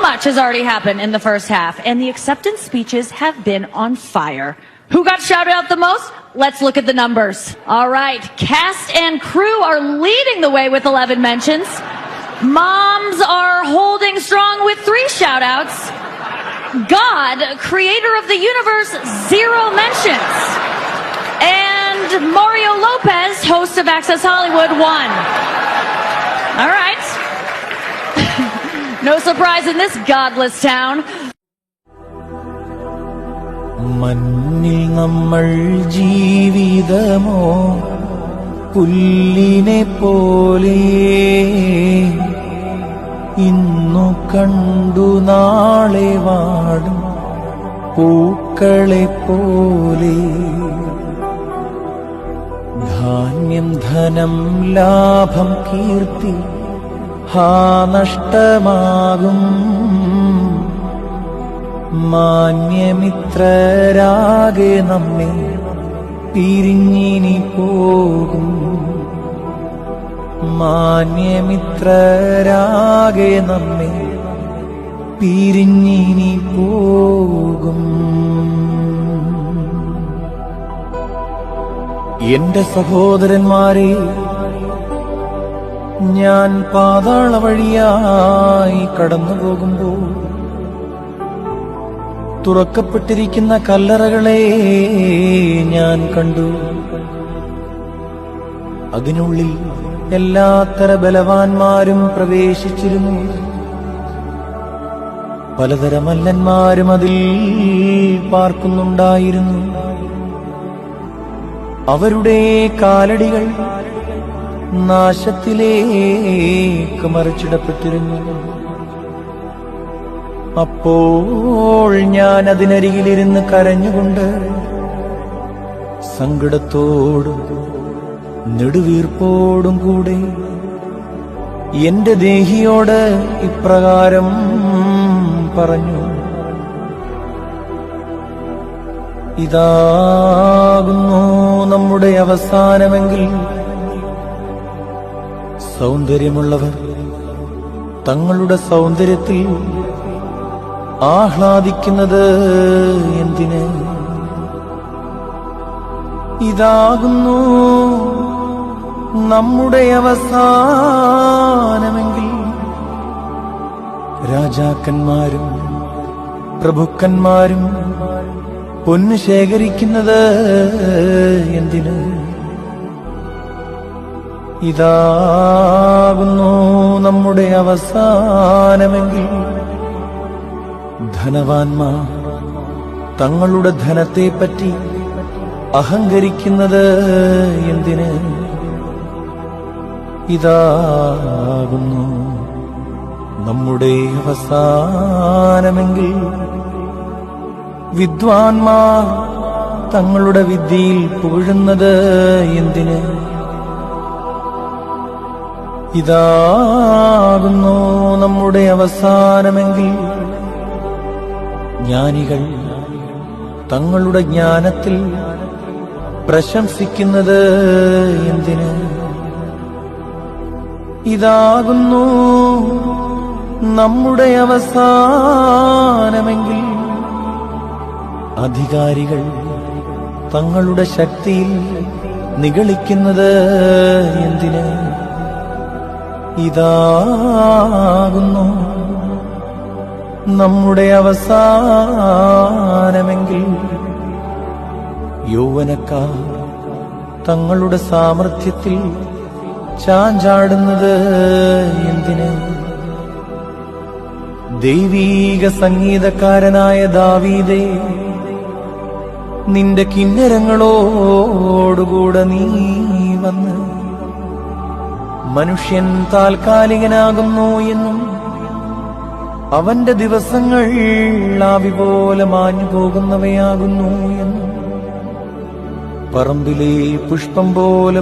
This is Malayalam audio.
much has already happened in the first half, and the acceptance speeches have been on fire. Who got shouted out the most? Let's look at the numbers. All right, cast and crew are leading the way with 11 mentions. Moms are holding strong with 3 shout-outs. God, creator of the universe, 0 mentions. And Mario Lopez, host of Access Hollywood, 1. All right. No surprise in this godless town. മണ്ണിൽ നമ്മൾ ജീവിതമോ പുല്ലിനെ പോലെ ഇന്നു കണ്ടു നാളെ വാടും പൂക്കളെ പോലെ ധാന്യം ധനം ലാഭം കീർത്തി ഹാ നഷ്ടമാകും മാന്യമിത്രരാകെ നമ്മെ പിരിഞ്ഞിനി പോകും മാന്യമിത്രരാകെ നമ്മെ പിരിഞ്ഞിനി പോകും എന്റെ സഹോദരന്മാരെ ഞാൻ പാതാള വഴിയായി കടന്നു പോകുമ്പോൾ തുറക്കപ്പെട്ടിരിക്കുന്ന കല്ലറകളെ ഞാൻ കണ്ടു. അതിനുള്ളിൽ എല്ലാത്തര ബലവാന്മാരും പ്രവേശിച്ചിരുന്നു. പലതര മല്ലന്മാരും അതിൽ പാർക്കുന്നുണ്ടായിരുന്നു. അവരുടെ കാലടികൾ നാശത്തിലേക്ക് മറിച്ചിടപ്പെട്ടിരുന്നു. അപ്പോൾ ഞാൻ അതിനരികിലിരുന്ന് കരഞ്ഞുകൊണ്ട് സങ്കടത്തോടും നെടുവീർപ്പോടും കൂടെ എന്റെ ദേഹിയോട് ഇപ്രകാരം പറഞ്ഞു, ഇതാകുന്നു നമ്മുടെ അവസാനമെങ്കിൽ സൗന്ദര്യമുള്ളവർ തങ്ങളുടെ സൗന്ദര്യത്തിൽ ആഹ്ലാദിക്കുന്നത് എന്തിന്? ഇതാകുന്നു നമ്മുടെ അവസാനമെങ്കിൽ രാജാക്കന്മാരും പ്രഭുക്കന്മാരും പൊന്നു ശേഖരിക്കുന്നത് എന്തിന്? ഇതാകുന്നു നമ്മുടെ അവസാനമെങ്കിൽ ധനവാന്മാർ തങ്ങളുടെ ധനത്തെപ്പറ്റി അഹങ്കരിക്കുന്നത് എന്തിന്? ഇതാകുന്നു നമ്മുടെ അവസാനമെങ്കിൽ വിദ്വാൻമാർ തങ്ങളുടെ വിദ്യയിൽ പുകഴുന്നത് എന്തിന്? ഇതാകുന്നു നമ്മുടെ അവസാനമെങ്കിൽ ജ്ഞാനികൾ തങ്ങളുടെ ജ്ഞാനത്തിൽ പ്രശംസിക്കുന്നത് എന്തിന്? ഇതാകുന്നു നമ്മുടെ അവസാനമെങ്കിൽ അധികാരികൾ തങ്ങളുടെ ശക്തിയിൽ നിഗളിക്കുന്നത് എന്തിന്? ഇതാകുന്നു നമ്മുടെ അവസാനമെങ്കിൽ യൗവനക്കാർ തങ്ങളുടെ സാമർഥ്യത്തിൽ ചാഞ്ചാടുന്നത് എന്തിന്? ദൈവീക സംഗീതക്കാരനായ ദാവീദേ, നിന്റെ കിന്നരങ്ങളോടുകൂടെ നീ വന്ന് മനുഷ്യൻ താൽക്കാലികനാകുന്നു എന്നും അവന്റെ ദിവസങ്ങൾ ആവി പോലെ മാഞ്ഞു പോകുന്നവയാകുന്നു എന്നും പറമ്പിലെ പുഷ്പം പോലെ